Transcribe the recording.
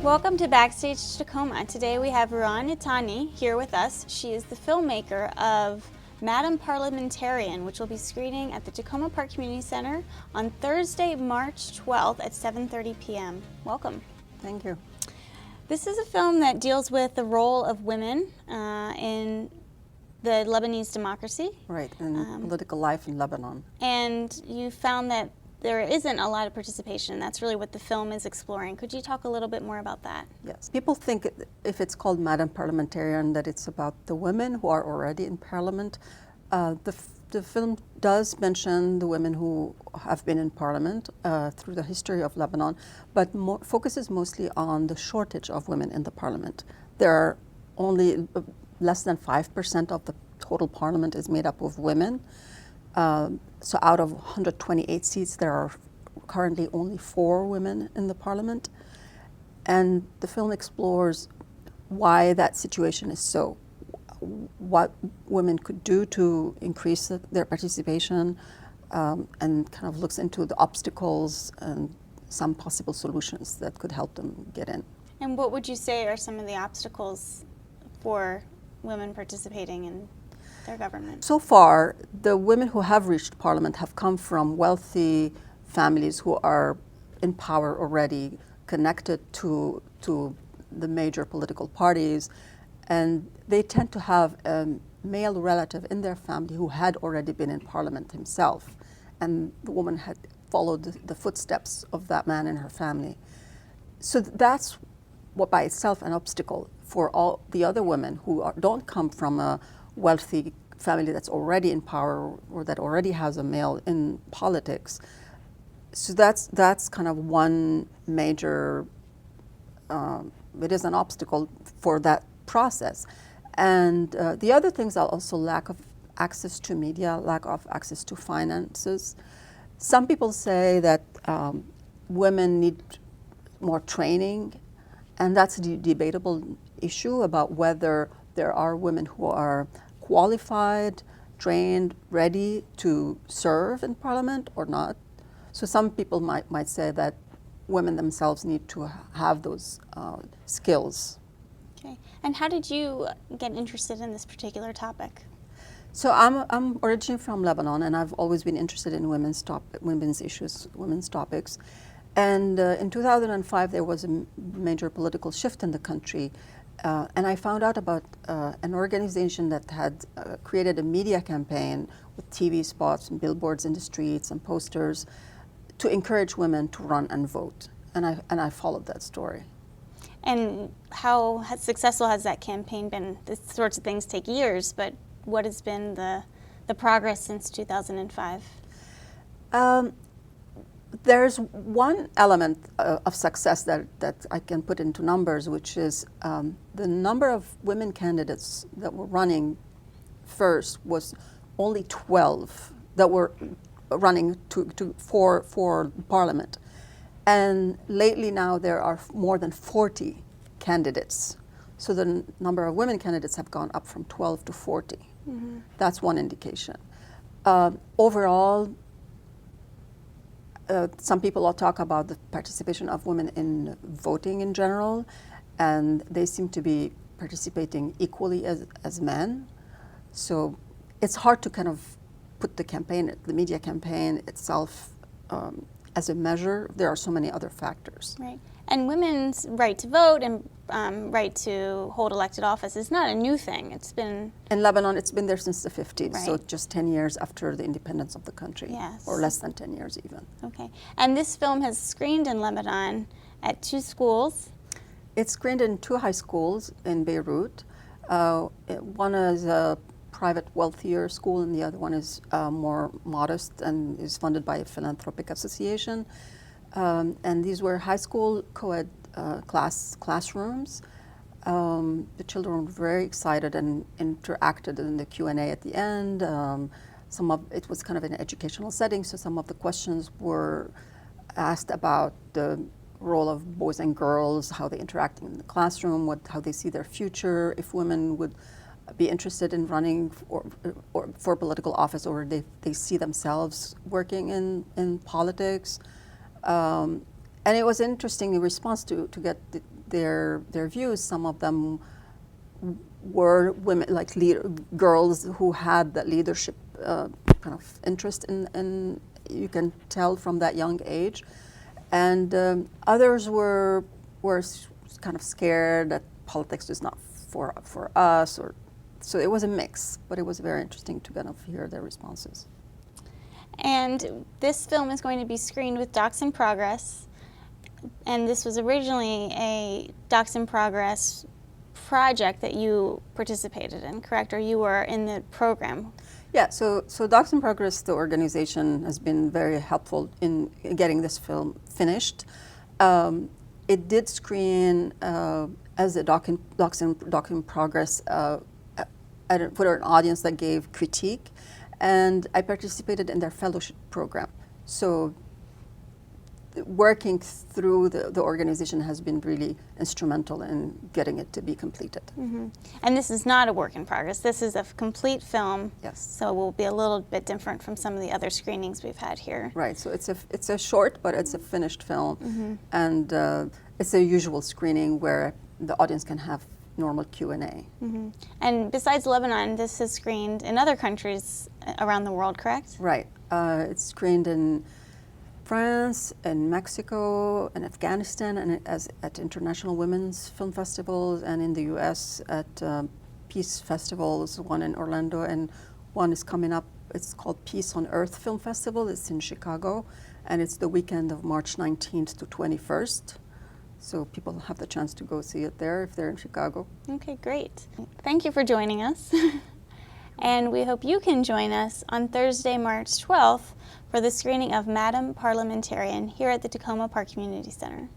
Welcome to BackStage Takoma. Today we have Rouane Itani here with us. She is the filmmaker of Madame Parliamentarian, which will be screening at the Takoma Park Community Center on Thursday, March 12th at 7:30 p.m. Welcome. Thank you. This is a film that deals with the role of women in the Lebanese democracy. Right, in political life in Lebanon. And you found that there isn't a lot of participation. That's really what the film is exploring. Could you talk a little bit more about that? Yes. People think if it's called Madame Parliamentarian that it's about the women who are already in parliament. The film does mention the women who have been in parliament through the history of Lebanon, but focuses mostly on the shortage of women in the parliament. There are only less than 5% of the total parliament is made up of women. So out of 128 seats, there are currently only 4 women in the parliament. And the film explores why that situation is so, what women could do to increase their participation, and kind of looks into the obstacles and some possible solutions that could help them get in. And what would you say are some of the obstacles for women participating in their government? So far, the women who have reached parliament have come from wealthy families who are in power already, connected to the major political parties, and they tend to have a male relative in their family who had already been in parliament himself, and the woman had followed the footsteps of that man in her family. So that's what by itself an obstacle for all the other women who don't come from a wealthy family that's already in power or that already has a male in politics. So that's kind of one major, it is an obstacle for that process. And the other things are also lack of access to media, lack of access to finances. Some people say that women need more training, and that's a debatable issue about whether there are women who are qualified, trained, ready to serve in parliament or not. So some people might say that women themselves need to have those skills. Okay. And how did you get interested in this particular topic? So I'm originally from Lebanon, and I've always been interested in women's issues, women's topics. And in 2005, there was a major political shift in the country. And I found out about an organization that had created a media campaign with TV spots and billboards in the streets and posters to encourage women to run and vote. And I followed that story. And how successful has that campaign been? These sorts of things take years, but what has been the progress since 2005? There's one element of success that I can put into numbers, which is the number of women candidates that were running first was only 12 that were running for parliament. And lately now there are more than 40 candidates. So the number of women candidates have gone up from 12 to 40. Mm-hmm. That's one indication. Overall, some people all talk about the participation of women in voting in general, and they seem to be participating equally as men. So it's hard to kind of put the media campaign itself as a measure. There are so many other factors. Right. And women's right to vote and right to hold elected office is not a new thing. It's been... In Lebanon, it's been there since the 50s, right. So just 10 years after the independence of the country. Yes. Or less than 10 years even. Okay. And this film has screened in Lebanon at 2 schools. It's screened in 2 high schools in Beirut. One is a private, wealthier school, and the other one is more modest and is funded by a philanthropic association. And these were high school co-ed classrooms. The children were very excited and interacted in the Q&A at the end. It was kind of an educational setting, so some of the questions were asked about the role of boys and girls, how they interact in the classroom, how they see their future, if women would be interested in running for political office, or they see themselves working in politics. And it was interesting in response to get their views. Some of them were women, like girls who had that leadership kind of interest in, you can tell from that young age. And others were kind of scared that politics is not for us, or so it was a mix, but it was very interesting to kind of hear their responses. And this film is going to be screened with Docs in Progress, and this was originally a Docs in Progress project that you participated in, correct? Or you were in the program? Yeah, so Docs in Progress, the organization, has been very helpful in getting this film finished. It did screen as a Docs in Progress for an audience that gave critique, and I participated in their fellowship program. So working through the organization has been really instrumental in getting it to be completed. Mm-hmm. And this is not a work in progress. This is a complete film. Yes. So it will be a little bit different from some of the other screenings we've had here. Right. So it's a short, but it's a finished film, mm-hmm. and it's a usual screening where the audience can have normal Q&A. Mm-hmm. And besides Lebanon, this is screened in other countries around the world, correct? Right. It's screened in France and Mexico and Afghanistan, and at international women's film festivals, and in the U.S. at peace festivals, one in Orlando and one is coming up. It's called Peace on Earth Film Festival. It's in Chicago, and it's the weekend of March 19th to 21st. So people have the chance to go see it there if they're in Chicago. Okay, great. Thank you for joining us. And we hope you can join us on Thursday, March 12th for the screening of Madame Parliamentarian here at the Takoma Park Community Center.